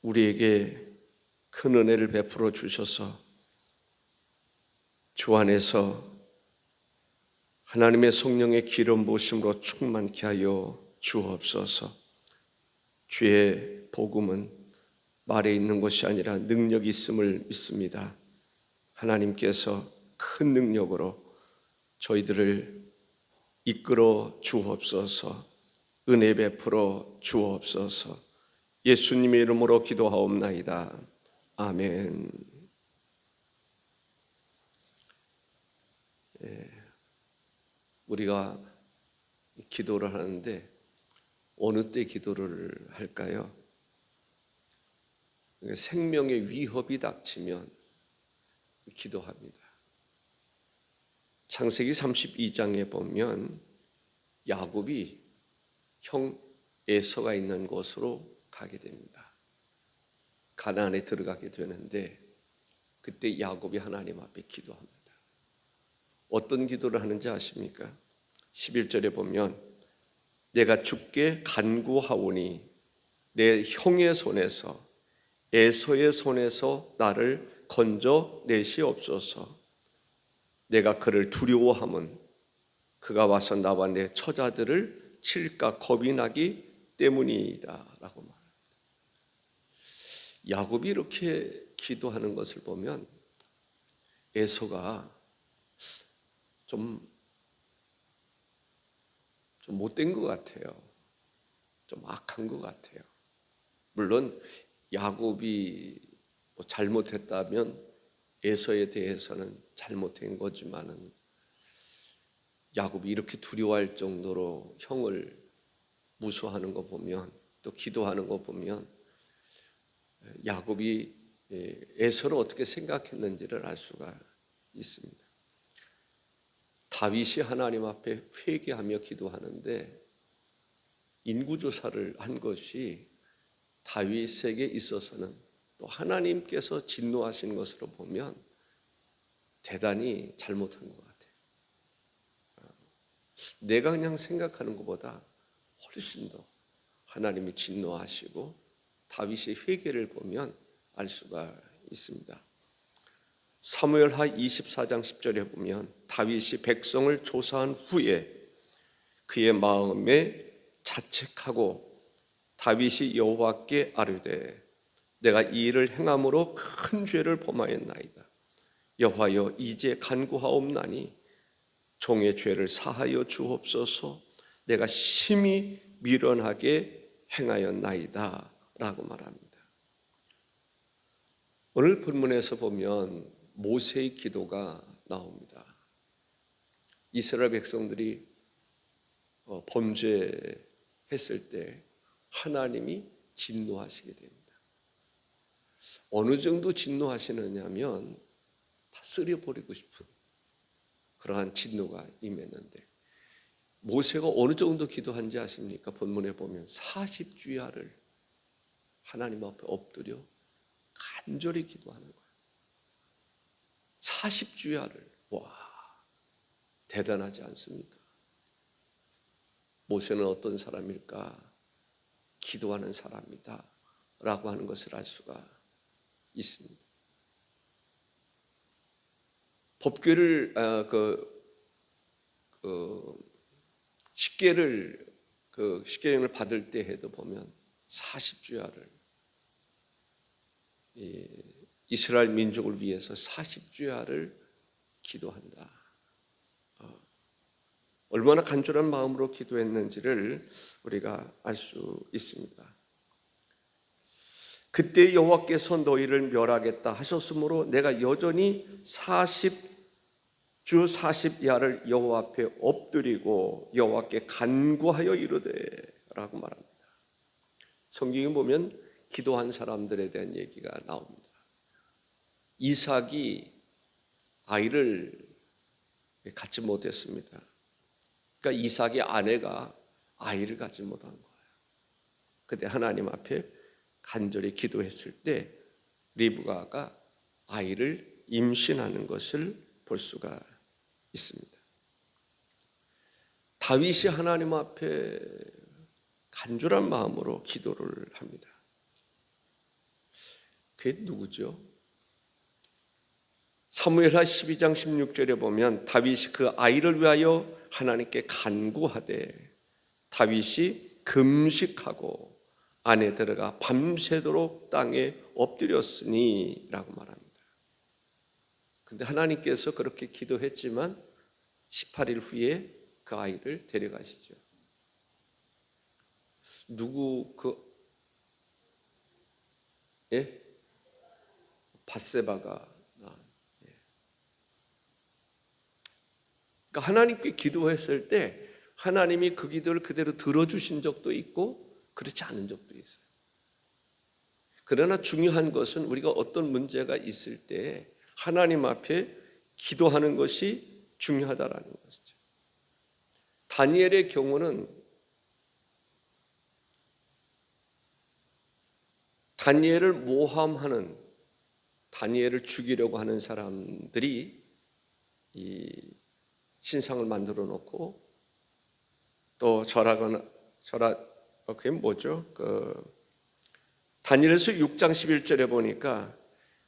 우리에게 큰 은혜를 베풀어 주셔서 주 안에서 하나님의 성령의 기름 부으심으로 충만케 하여 주옵소서. 주의 복음은 말에 있는 것이 아니라 능력이 있음을 믿습니다. 하나님께서 큰 능력으로 저희들을 이끌어 주옵소서. 은혜 베풀어 주옵소서. 예수님의 이름으로 기도하옵나이다. 아멘. 우리가 기도를 하는데 어느 때 기도를 할까요? 생명의 위협이 닥치면 기도합니다. 창세기 32장에 보면 야곱이 형 에서가 있는 곳으로 가게 됩니다. 가나안에 들어가게 되는데 그때 야곱이 하나님 앞에 기도합니다. 어떤 기도를 하는지 아십니까? 11절에 보면 내가 주께 간구하오니 내 형의 손에서 에서의 손에서 나를 건져 내시옵소서. 내가 그를 두려워함은 그가 와서 나와 내 처자들을 칠까 겁이 나기 때문이다 라고 말합니다. 야곱이 이렇게 기도하는 것을 보면 에서가 좀 못된 것 같아요. 좀 악한 것 같아요. 물론 야곱이 잘못했다면 에서에 대해서는 잘못한 거지만은 야곱이 이렇게 두려워할 정도로 형을 무서워하는 거 보면, 또 기도하는 거 보면 야곱이 에서를 어떻게 생각했는지를 알 수가 있습니다. 다윗이 하나님 앞에 회개하며 기도하는데 인구조사를 한 것이 다윗에게 있어서는 또 하나님께서 진노하신 것으로 보면 대단히 잘못한 것 같아요. 내가 그냥 생각하는 것보다 훨씬 더 하나님이 진노하시고 다윗의 회개를 보면 알 수가 있습니다. 사무엘하 24장 10절에 보면 다윗이 백성을 조사한 후에 그의 마음에 자책하고 다윗이 여호와께 아뢰되 내가 이 일을 행함으로 큰 죄를 범하였나이다. 여호와여 이제 간구하옵나니 종의 죄를 사하여 주옵소서. 내가 심히 미련하게 행하였나이다 라고 말합니다. 오늘 본문에서 보면 모세의 기도가 나옵니다. 이스라엘 백성들이 범죄했을 때 하나님이 진노하시게 됩니다. 어느 정도 진노하시느냐면 다 쓸어버리고 싶은 그러한 진노가 임했는데 모세가 어느 정도 기도한지 아십니까? 본문에 보면 40주야를 하나님 앞에 엎드려 간절히 기도하는 거예요. 40주야를. 와, 대단하지 않습니까? 모세는 어떤 사람일까? 기도하는 사람이다 라고 하는 것을 알 수가 있습니다. 법궤를 십계명을 받을 때 해도 보면 40주야를 이스라엘 민족을 위해서 40주야를 기도한다. 얼마나 간절한 마음으로 기도했는지를 우리가 알 수 있습니다. 그때 여호와께서 너희를 멸하겠다 하셨으므로 내가 여전히 40주 40야를 여호와 앞에 엎드리고 여호와께 간구하여 이르되 라고 말합니다. 성경에 보면 기도한 사람들에 대한 얘기가 나옵니다. 이삭이 아이를 갖지 못했습니다. 그러니까 이삭의 아내가 아이를 갖지 못한 거예요. 그때 하나님 앞에 간절히 기도했을 때 리브가가 아이를 임신하는 것을 볼 수가 있습니다. 다윗이 하나님 앞에 간절한 마음으로 기도를 합니다. 그게 누구죠? 사무엘하 12장 16절에 보면 다윗이 그 아이를 위하여 하나님께 간구하되 다윗이 금식하고 안에 들어가 밤새도록 땅에 엎드렸으니 라고 말합니다. 근데 하나님께서 그렇게 기도했지만 18일 후에 그 아이를 데려가시죠. 누구 밧세바가 그러니까 하나님께 기도했을 때 하나님이 그 기도를 그대로 들어주신 적도 있고 그렇지 않은 적도 있어요. 그러나 중요한 것은 우리가 어떤 문제가 있을 때 하나님 앞에 기도하는 것이 중요하다라는 것이죠. 다니엘의 경우는 다니엘을 모함하는, 다니엘을 죽이려고 하는 사람들이 이 신상을 만들어 놓고 또 그게 뭐죠? 다니엘서 6장 11절에 보니까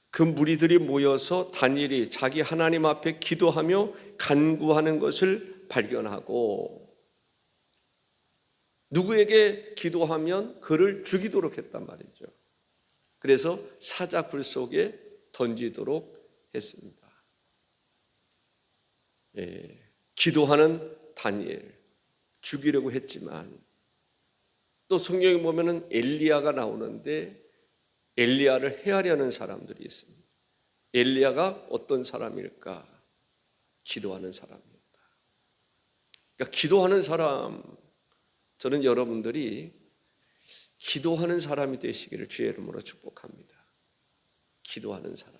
그 무리들이 모여서 다니엘이 자기 하나님 앞에 기도하며 간구하는 것을 발견하고 누구에게 기도하면 그를 죽이도록 했단 말이죠. 그래서 사자굴 속에 던지도록 했습니다. 기도하는 다니엘 죽이려고 했지만 또 성경에 보면은 엘리야가 나오는데 엘리야를 해하려는 사람들이 있습니다. 엘리야가 어떤 사람일까? 기도하는 사람입니다. 그러니까 기도하는 사람, 저는 여러분들이 기도하는 사람이 되시기를 주의 이름으로 축복합니다. 기도하는 사람.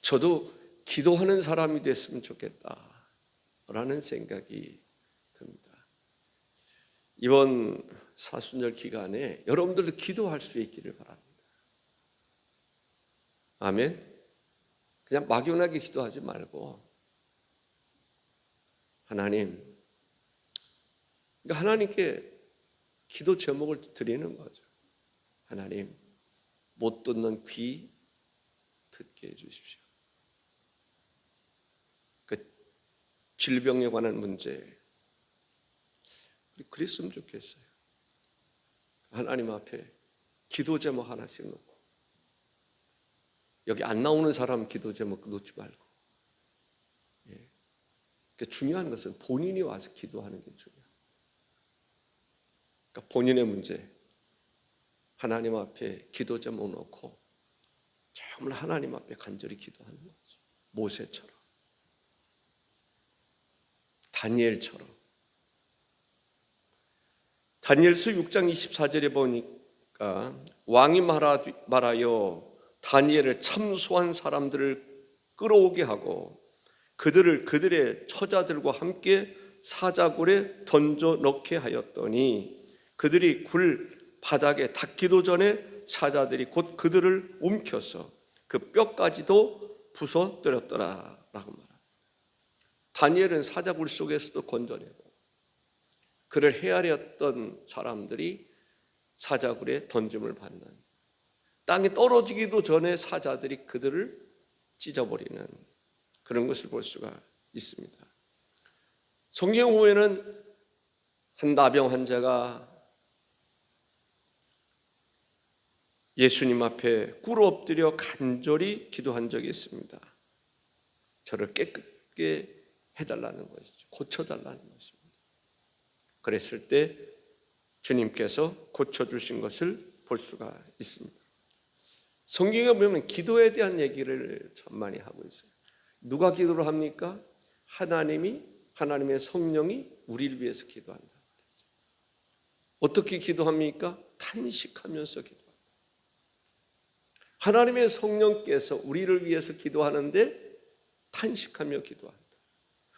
저도 기도하는 사람이 됐으면 좋겠다라는 생각이 듭니다. 이번 사순절 기간에 여러분들도 기도할 수 있기를 바랍니다. 아멘. 그냥 막연하게 기도하지 말고 하나님, 그러니까 하나님께 기도 제목을 드리는 거죠. 하나님, 못 듣는 귀 듣게 해주십시오. 그 질병에 관한 문제 그랬으면 좋겠어요. 하나님 앞에 기도 제목 하나씩 놓고, 여기 안 나오는 사람 기도 제목 놓지 말고, 중요한 것은 본인이 와서 기도하는 게 중요해요. 그러니까 본인의 문제 하나님 앞에 기도 제목 놓고 정말 하나님 앞에 간절히 기도하는 거죠. 모세처럼, 다니엘처럼. 다니엘서 6장 24절에 보니까 왕이 말하여 다니엘을 참소한 사람들을 끌어오게 하고 그들의 처자들과 함께 사자굴에 던져 넣게 하였더니 그들이 굴 바닥에 닿기도 전에 사자들이 곧 그들을 움켜서 그 뼈까지도 부숴뜨렸더라 라고 말합니다. 다니엘은 사자굴 속에서도 건져내고 그를 헤아렸던 사람들이 사자굴에 던짐을 받는, 땅에 떨어지기도 전에 사자들이 그들을 찢어버리는 그런 것을 볼 수가 있습니다. 성경 후에는 한 나병 환자가 예수님 앞에 꿇어 엎드려 간절히 기도한 적이 있습니다. 저를 깨끗게 해달라는 것이죠. 고쳐달라는 것입니다. 그랬을 때 주님께서 고쳐주신 것을 볼 수가 있습니다. 성경에 보면 기도에 대한 얘기를 참 많이 하고 있어요. 누가 기도를 합니까? 하나님의 성령이 우리를 위해서 기도한다. 어떻게 기도합니까? 탄식하면서 기도합니다. 하나님의 성령께서 우리를 위해서 기도하는데 탄식하며 기도한다.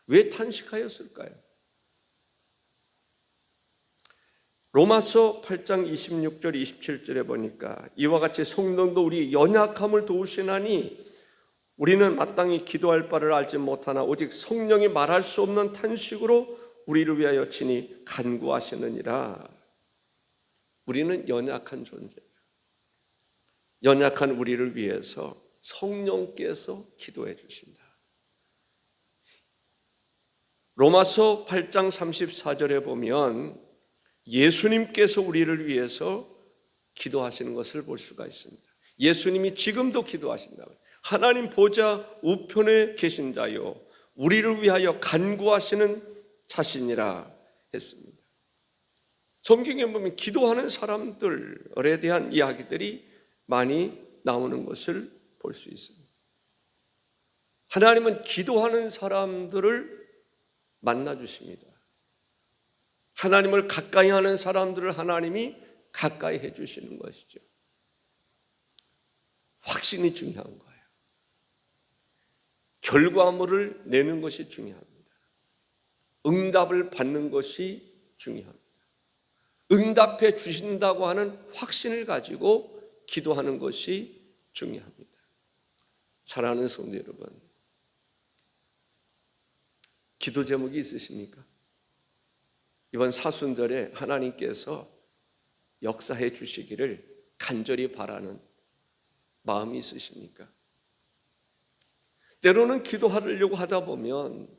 왜 탄식하였을까요? 로마서 8장 26절 27절에 보니까 이와 같이 성령도 우리 연약함을 도우시나니 우리는 마땅히 기도할 바를 알지 못하나 오직 성령이 말할 수 없는 탄식으로 우리를 위하여 친히 간구하시느니라. 우리는 연약한 존재예요. 연약한 우리를 위해서 성령께서 기도해 주신다. 로마서 8장 34절에 보면 예수님께서 우리를 위해서 기도하시는 것을 볼 수가 있습니다. 예수님이 지금도 기도하신다. 하나님 보좌 우편에 계신 자요 우리를 위하여 간구하시는 자신이라 했습니다. 성경에 보면 기도하는 사람들에 대한 이야기들이 많이 나오는 것을 볼 수 있습니다. 하나님은 기도하는 사람들을 만나 주십니다. 하나님을 가까이 하는 사람들을 하나님이 가까이 해 주시는 것이죠. 확신이 중요한 거예요. 결과물을 내는 것이 중요합니다. 응답을 받는 것이 중요합니다. 응답해 주신다고 하는 확신을 가지고 기도하는 것이 중요합니다. 사랑하는 성도 여러분, 기도 제목이 있으십니까? 이번 사순절에 하나님께서 역사해 주시기를 간절히 바라는 마음이 있으십니까? 때로는 기도하려고 하다 보면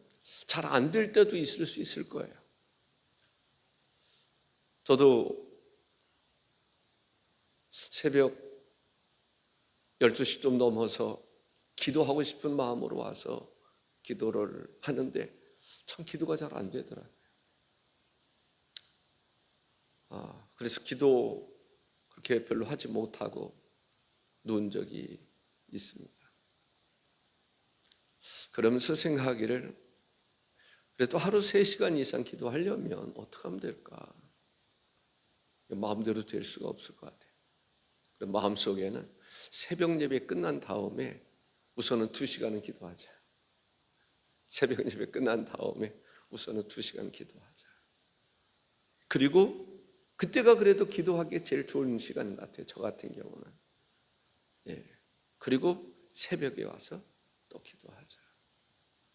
잘 안 될 때도 있을 수 있을 거예요. 저도 새벽 12시 좀 넘어서 기도하고 싶은 마음으로 와서 기도를 하는데 참 기도가 잘 안 되더라고요. 그래서 기도 그렇게 별로 하지 못하고 누운 적이 있습니다. 그러면서 생각하기를 그래도 하루 3시간 이상 기도하려면 어떻게 하면 될까? 마음대로 될 수가 없을 것 같아요. 마음속에는 새벽 예배 끝난 다음에 우선은 2시간은 기도하자. 새벽 예배 끝난 다음에 우선은 2시간 기도하자. 그리고 그때가 그래도 기도하기에 제일 좋은 시간 같아요. 저 같은 경우는. 그리고 새벽에 와서 또 기도하자.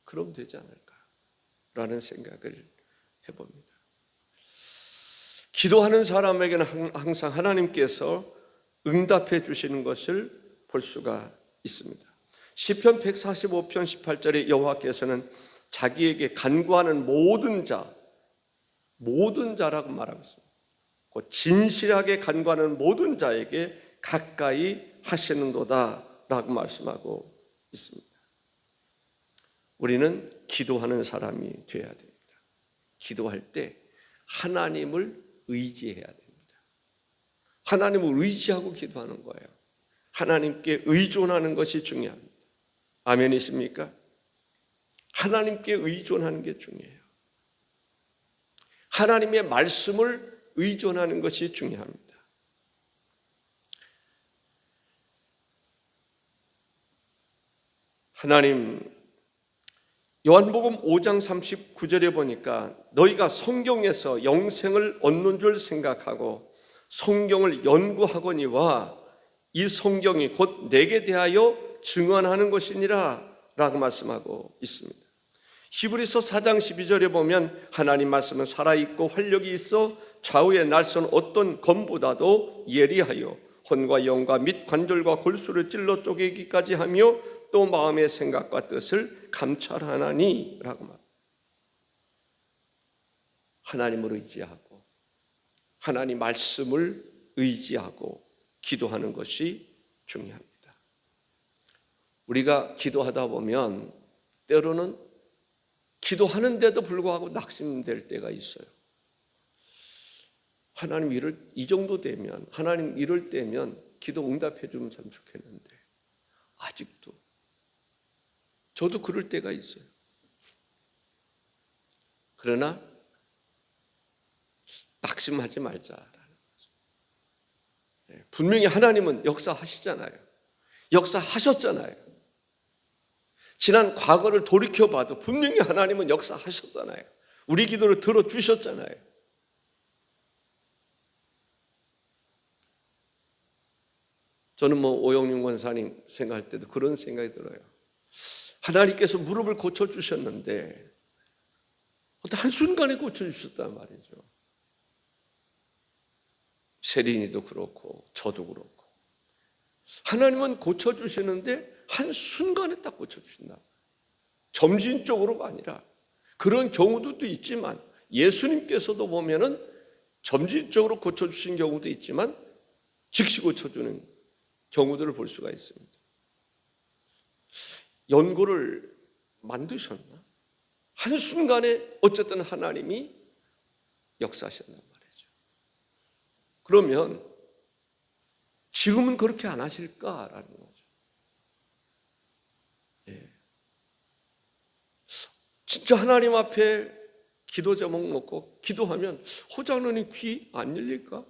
그럼 되지 않을까라는 생각을 해봅니다. 기도하는 사람에게는 항상 하나님께서 응답해 주시는 것을 볼 수가 있습니다. 시편 145편 18절에 여호와께서는 자기에게 간구하는 모든 자라고 말하고 있습니다. 그 진실하게 간구하는 모든 자에게 가까이 하시는도다 라고 말씀하고 있습니다. 우리는 기도하는 사람이 되어야 됩니다. 기도할 때 하나님을 의지해야 됩니다. 하나님을 의지하고 기도하는 거예요. 하나님께 의존하는 것이 중요합니다. 아멘이십니까? 하나님께 의존하는 게 중요해요. 하나님의 말씀을 의존하는 것이 중요합니다. 하나님, 요한복음 5장 39절에 보니까 너희가 성경에서 영생을 얻는 줄 생각하고 성경을 연구하거니와 이 성경이 곧 내게 대하여 증언하는 것이니라 라고 말씀하고 있습니다. 히브리서 4장 12절에 보면 하나님 말씀은 살아있고 활력이 있어 좌우에 날선 어떤 검보다도 예리하여 혼과 영과 및 관절과 골수를 찔러 쪼개기까지 하며 또 마음의 생각과 뜻을 감찰하나니 라고 말합니다. 하나님을 의지하고 하나님 말씀을 의지하고 기도하는 것이 중요합니다. 우리가 기도하다 보면 때로는 기도하는데도 불구하고 낙심될 때가 있어요. 하나님 이 정도 되면, 하나님 이럴 때면 기도 응답해 주면 참 좋겠는데 아직도 저도 그럴 때가 있어요. 그러나 낙심하지 말자라는 거죠. 분명히 하나님은 역사하시잖아요. 역사하셨잖아요. 지난 과거를 돌이켜봐도 분명히 하나님은 역사하셨잖아요. 우리 기도를 들어주셨잖아요. 저는 오영윤 권사님 생각할 때도 그런 생각이 들어요. 하나님께서 무릎을 고쳐주셨는데 어떤 한순간에 고쳐주셨단 말이죠. 세린이도 그렇고 저도 그렇고 하나님은 고쳐주시는데 한순간에 딱 고쳐주신다. 점진적으로가 아니라, 그런 경우도 있지만 예수님께서도 보면은 점진적으로 고쳐주신 경우도 있지만 즉시 고쳐주는 경우들을 볼 수가 있습니다. 연고를 만드셨나? 한순간에 어쨌든 하나님이 역사하셨단 말이죠. 그러면 지금은 그렇게 안 하실까라는 거죠. 예. 진짜 하나님 앞에 기도 제목 놓고 기도하면 호장로님 귀 안 열릴까?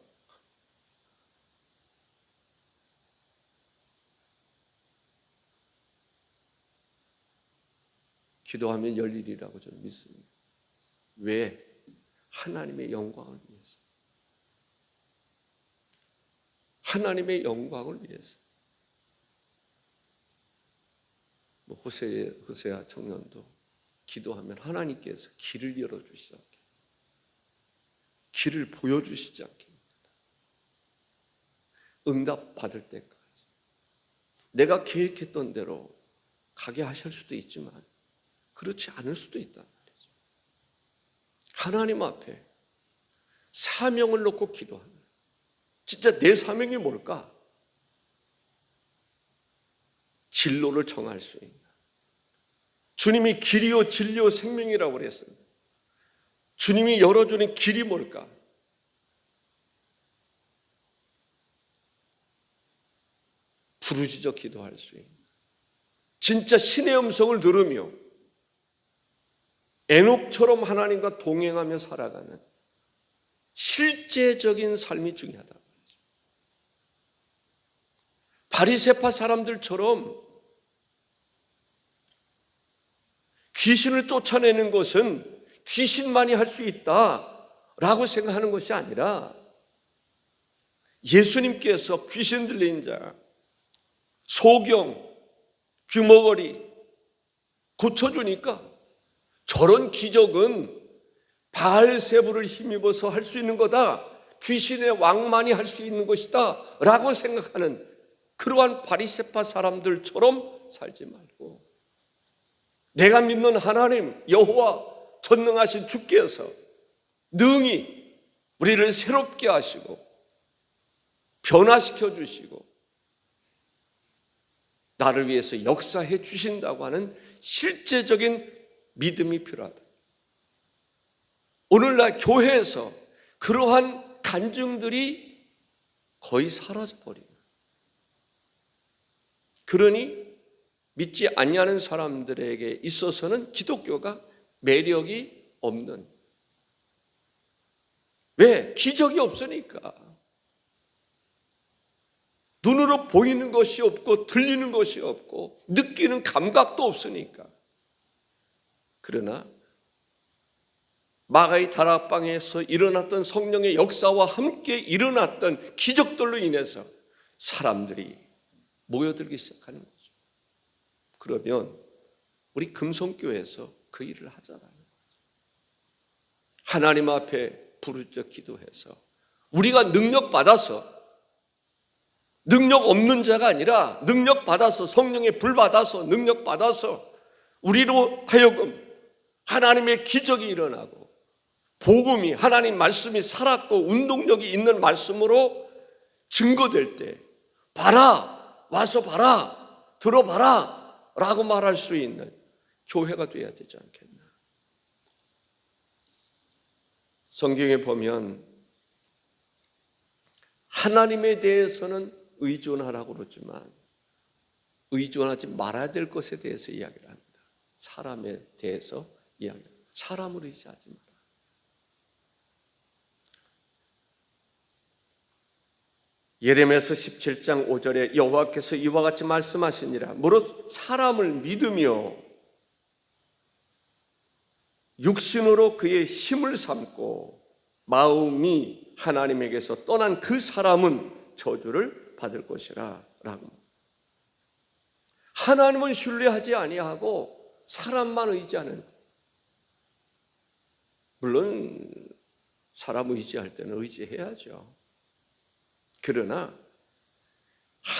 기도하면 열리리라고 저는 믿습니다. 왜? 하나님의 영광을 위해서. 하나님의 영광을 위해서. 호세아 청년도 기도하면 하나님께서 길을 열어주시지 않게, 길을 보여주시지 않게, 응답 받을 때까지 내가 계획했던 대로 가게 하실 수도 있지만 그렇지 않을 수도 있단 말이죠. 하나님 앞에 사명을 놓고 기도하는, 진짜 내 사명이 뭘까? 진로를 정할 수 있는, 주님이 길이요 진리요 생명이라고 그랬습니다. 주님이 열어주는 길이 뭘까? 부르짖어 기도할 수 있는, 진짜 신의 음성을 들으며 에녹처럼 하나님과 동행하며 살아가는 실제적인 삶이 중요하다. 바리새파 사람들처럼 귀신을 쫓아내는 것은 귀신만이 할 수 있다라고 생각하는 것이 아니라, 예수님께서 귀신 들린 자, 소경, 귀머거리 고쳐주니까 저런 기적은 바알세부를 힘입어서 할 수 있는 거다, 귀신의 왕만이 할 수 있는 것이다 라고 생각하는 그러한 바리새파 사람들처럼 살지 말고, 내가 믿는 하나님 여호와 전능하신 주께서 능히 우리를 새롭게 하시고 변화시켜 주시고 나를 위해서 역사해 주신다고 하는 실제적인 믿음이 필요하다. 오늘날 교회에서 그러한 간증들이 거의 사라져버리는, 그러니 믿지 아니하는 사람들에게 있어서는 기독교가 매력이 없는, 왜? 기적이 없으니까. 눈으로 보이는 것이 없고 들리는 것이 없고 느끼는 감각도 없으니까. 그러나 마가의 다락방에서 일어났던 성령의 역사와 함께 일어났던 기적들로 인해서 사람들이 모여들기 시작하는 거죠. 그러면 우리 금성교회에서 그 일을 하자라는 거죠. 하나님 앞에 부르짖어 기도해서 우리가 능력 받아서, 능력 없는 자가 아니라 능력 받아서, 성령의 불 받아서, 능력 받아서 우리로 하여금 하나님의 기적이 일어나고, 복음이, 하나님 말씀이 살았고 운동력이 있는 말씀으로 증거될 때, 봐라, 와서 봐라, 들어봐라 라고 말할 수 있는 교회가 되어야 되지 않겠나. 성경에 보면 하나님에 대해서는 의존하라고 그러지만 의존하지 말아야 될 것에 대해서 이야기를 합니다. 사람에 대해서 이야기합니다. 사람을 의지하지 마라. 예레미야서 17장 5절에 여호와께서 이와 같이 말씀하시니라. 무릇 사람을 믿으며 육신으로 그의 힘을 삼고 마음이 하나님에게서 떠난 그 사람은 저주를 받을 것이라 라고. 하나님은 신뢰하지 아니하고 사람만 의지하는, 물론 사람 의지할 때는 의지해야죠. 그러나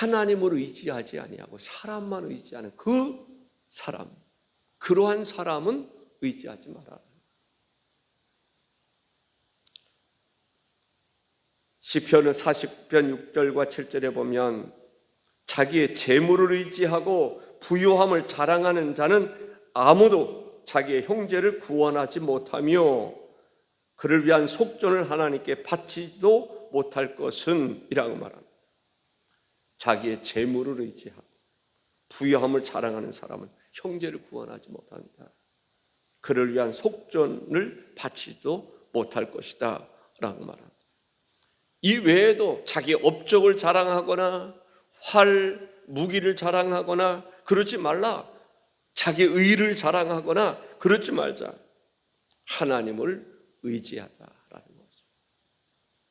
하나님을 의지하지 아니하고 사람만 의지하는 그 사람, 그러한 사람은 의지하지 마라. 시편 40편 6절과 7절에 보면 자기의 재물을 의지하고 부유함을 자랑하는 자는 아무도 자기의 형제를 구원하지 못하며 그를 위한 속전을 하나님께 바치지도 못할 것은 이라고 말합니다. 자기의 재물을 의지하고 부유함을 자랑하는 사람은 형제를 구원하지 못한다. 그를 위한 속전을 바치지도 못할 것이다 라고 말합니다. 이 외에도 자기 업적을 자랑하거나 활, 무기를 자랑하거나 그러지 말라. 자기 의를 자랑하거나 그러지 말자. 하나님을 의지하자라는 거죠.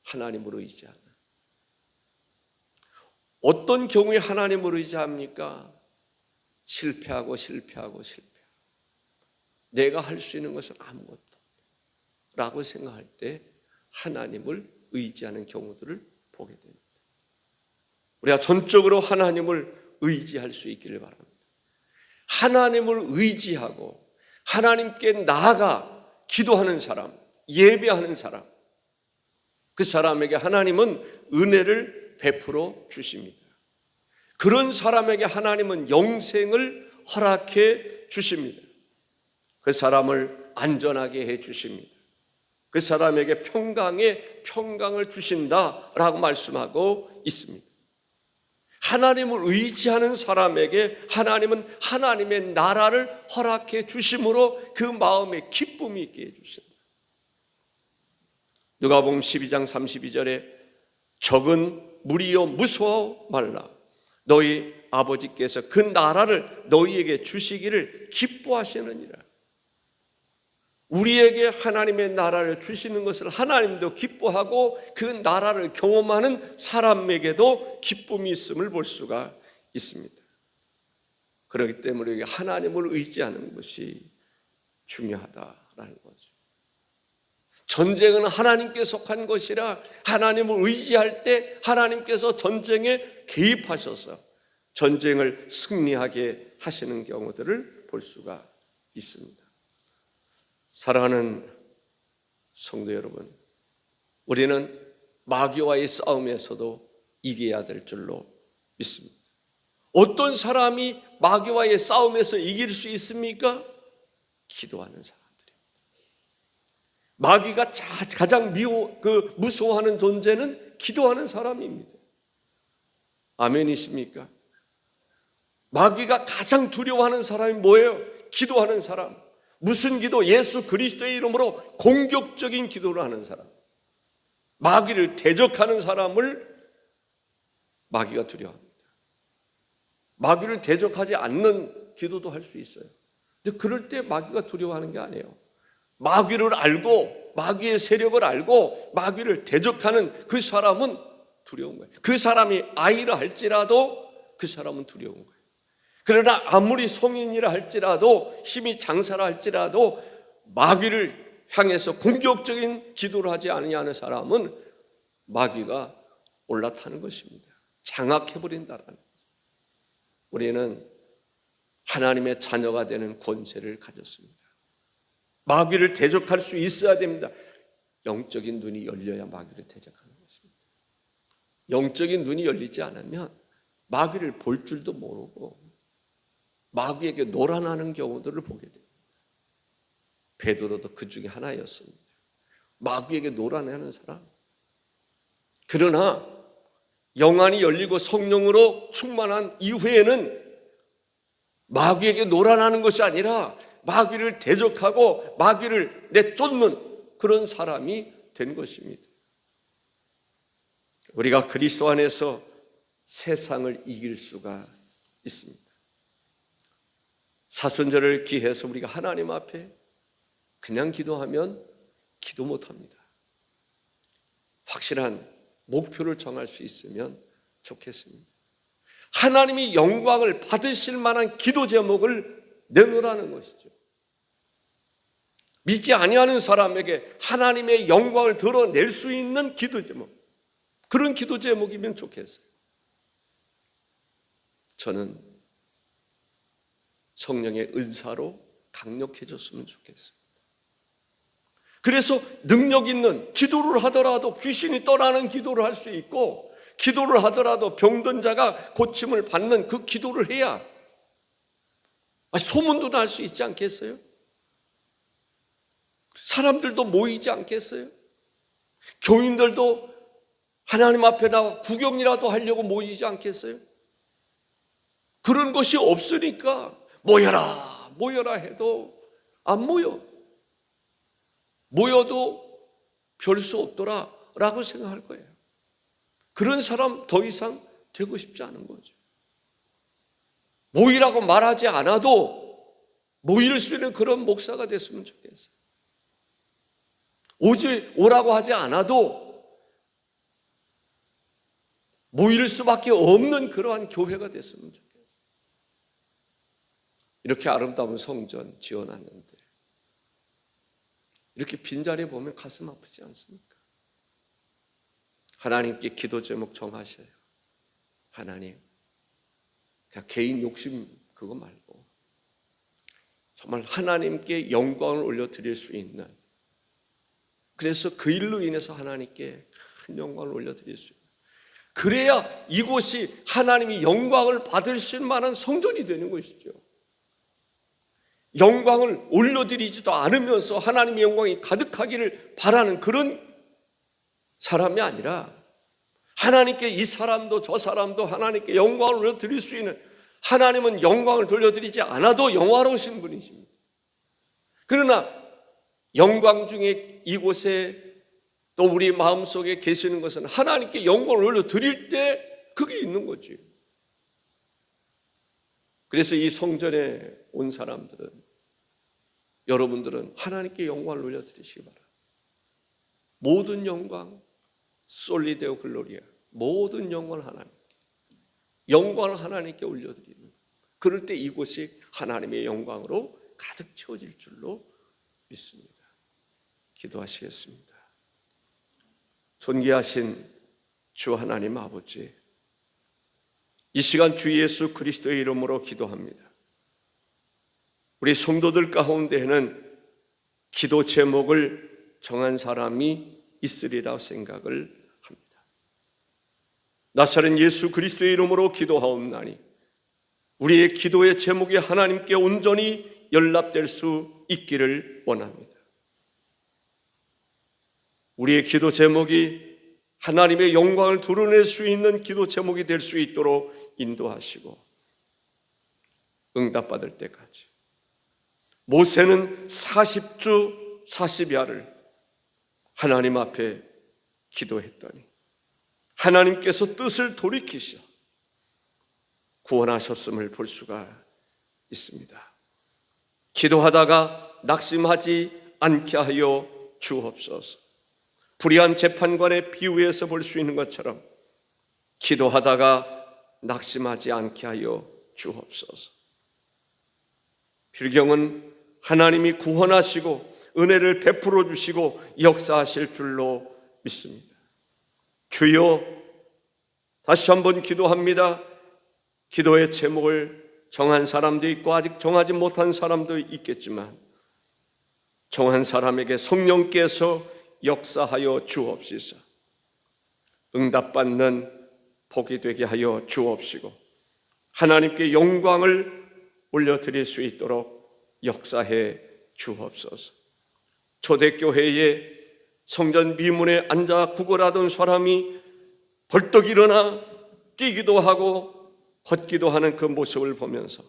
하나님을 의지하자. 어떤 경우에 하나님을 의지합니까? 실패하고 내가 할 수 있는 것은 아무것도 없다 라고 생각할 때 하나님을 의지하는 경우들을 보게 됩니다. 우리가 전적으로 하나님을 의지할 수 있기를 바랍니다. 하나님을 의지하고 하나님께 나아가 기도하는 사람, 예배하는 사람, 그 사람에게 하나님은 은혜를 베풀어 주십니다. 그런 사람에게 하나님은 영생을 허락해 주십니다. 그 사람을 안전하게 해 주십니다. 그 사람에게 평강을 주신다라고 말씀하고 있습니다. 하나님을 의지하는 사람에게 하나님은 하나님의 나라를 허락해 주심으로 그 마음에 기쁨이 있게 해주신다. 누가복음 12장 32절에 적은 무리여 무서워 말라. 너희 아버지께서 그 나라를 너희에게 주시기를 기뻐하시느니라. 우리에게 하나님의 나라를 주시는 것을 하나님도 기뻐하고 그 나라를 경험하는 사람에게도 기쁨이 있음을 볼 수가 있습니다. 그렇기 때문에 우리가 하나님을 의지하는 것이 중요하다라는 거죠. 전쟁은 하나님께 속한 것이라 하나님을 의지할 때 하나님께서 전쟁에 개입하셔서 전쟁을 승리하게 하시는 경우들을 볼 수가 있습니다. 사랑하는 성도 여러분, 우리는 마귀와의 싸움에서도 이겨야 될 줄로 믿습니다. 어떤 사람이 마귀와의 싸움에서 이길 수 있습니까? 기도하는 사람들입니다. 마귀가 가장 무서워하는 존재는 기도하는 사람입니다. 아멘이십니까? 마귀가 가장 두려워하는 사람이 뭐예요? 기도하는 사람. 무슨 기도? 예수 그리스도의 이름으로 공격적인 기도를 하는 사람. 마귀를 대적하는 사람을 마귀가 두려워합니다. 마귀를 대적하지 않는 기도도 할 수 있어요. 근데 그럴 때 마귀가 두려워하는 게 아니에요. 마귀를 알고 마귀의 세력을 알고 마귀를 대적하는 그 사람은 두려운 거예요. 그 사람이 아이라 할지라도 그 사람은 두려운 거예요. 그러나 아무리 성인이라 할지라도 힘이 장사라 할지라도 마귀를 향해서 공격적인 기도를 하지 아니하는 사람은 마귀가 올라타는 것입니다. 장악해버린다라는 거죠. 우리는 하나님의 자녀가 되는 권세를 가졌습니다. 마귀를 대적할 수 있어야 됩니다. 영적인 눈이 열려야 마귀를 대적하는 것입니다. 영적인 눈이 열리지 않으면 마귀를 볼 줄도 모르고 마귀에게 놀아나는 경우들을 보게 됩니다. 베드로도 그 중에 하나였습니다. 마귀에게 놀아나는 사람. 그러나 영안이 열리고 성령으로 충만한 이후에는 마귀에게 놀아나는 것이 아니라 마귀를 대적하고 마귀를 내쫓는 그런 사람이 된 것입니다. 우리가 그리스도 안에서 세상을 이길 수가 있습니다. 사순절을 기해서 우리가 하나님 앞에 그냥 기도하면 기도 못합니다. 확실한 목표를 정할 수 있으면 좋겠습니다. 하나님이 영광을 받으실 만한 기도 제목을 내놓으라는 것이죠. 믿지 아니하는 사람에게 하나님의 영광을 드러낼 수 있는 기도 제목, 그런 기도 제목이면 좋겠어요. 저는 성령의 은사로 강력해졌으면 좋겠어요. 그래서 능력 있는 기도를 하더라도 귀신이 떠나는 기도를 할 수 있고, 기도를 하더라도 병든 자가 고침을 받는 그 기도를 해야 소문도 날 수 있지 않겠어요? 사람들도 모이지 않겠어요? 교인들도 하나님 앞에 나와 구경이라도 하려고 모이지 않겠어요? 그런 것이 없으니까 모여라 모여라 해도 안 모여. 모여도 별 수 없더라 라고 생각할 거예요. 그런 사람 더 이상 되고 싶지 않은 거죠. 모이라고 말하지 않아도 모일 수 있는 그런 목사가 됐으면 좋겠어요. 오라고 하지 않아도 모일 수밖에 없는 그러한 교회가 됐으면 좋겠어요. 이렇게 아름다운 성전 지어놨는데 이렇게 빈자리에 보면 가슴 아프지 않습니까? 하나님께 기도 제목 정하셔요. 하나님, 그냥 개인 욕심 그거 말고 정말 하나님께 영광을 올려드릴 수 있는, 그래서 그 일로 인해서 하나님께 큰 영광을 올려드릴 수 있는, 그래야 이곳이 하나님이 영광을 받으실 만한 성전이 되는 것이죠. 영광을 올려드리지도 않으면서 하나님의 영광이 가득하기를 바라는 그런 사람이 아니라, 하나님께 이 사람도 저 사람도 하나님께 영광을 올려드릴 수 있는, 하나님은 영광을 돌려드리지 않아도 영화로우신 분이십니다. 그러나 영광 중에 이곳에 또 우리 마음속에 계시는 것은 하나님께 영광을 올려드릴 때 그게 있는 거지. 그래서 이 성전에 온 사람들은, 여러분들은 하나님께 영광을 올려드리시기 바랍니다. 모든 영광 솔리데오 글로리아, 모든 영광을 하나님께, 영광을 하나님께 올려드리는, 그럴 때 이곳이 하나님의 영광으로 가득 채워질 줄로 믿습니다. 기도하시겠습니다. 존귀하신 주 하나님 아버지, 이 시간 주 예수 그리스도의 이름으로 기도합니다. 우리 성도들 가운데에는 기도 제목을 정한 사람이 있으리라 생각을 합니다. 나사렛 예수 그리스도의 이름으로 기도하옵나니 우리의 기도의 제목이 하나님께 온전히 연락될 수 있기를 원합니다. 우리의 기도 제목이 하나님의 영광을 드러낼 수 있는 기도 제목이 될 수 있도록 인도하시고, 응답받을 때까지. 모세는 40주 40야를 하나님 앞에 기도했더니 하나님께서 뜻을 돌이키셔 구원하셨음을 볼 수가 있습니다. 기도하다가 낙심하지 않게 하여 주옵소서. 불의한 재판관의 비유에서 볼 수 있는 것처럼 기도하다가 낙심하지 않게 하여 주옵소서. 필경은 하나님이 구원하시고 은혜를 베풀어 주시고 역사하실 줄로 믿습니다. 주여, 다시 한번 기도합니다. 기도의 제목을 정한 사람도 있고 아직 정하지 못한 사람도 있겠지만, 정한 사람에게 성령께서 역사하여 주옵시서. 응답받는 복이 되게 하여 주옵시고 하나님께 영광을 올려드릴 수 있도록 역사해 주옵소서. 초대교회에 성전 미문에 앉아 구걸하던 사람이 벌떡 일어나 뛰기도 하고 걷기도 하는 그 모습을 보면서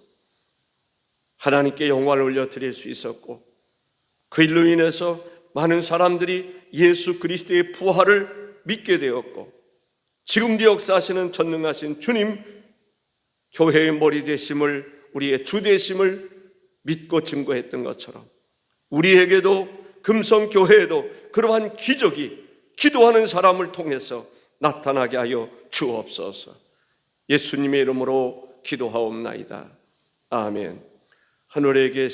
하나님께 영광을 올려드릴 수 있었고, 그 일로 인해서 많은 사람들이 예수 그리스도의 부활을 믿게 되었고, 지금도 역사하시는 전능하신 주님, 교회의 머리 되심을, 우리의 주 되심을 믿고 증거했던 것처럼 우리에게도, 금성교회에도 그러한 기적이 기도하는 사람을 통해서 나타나게 하여 주옵소서. 예수님의 이름으로 기도하옵나이다. 아멘. 하늘에 계신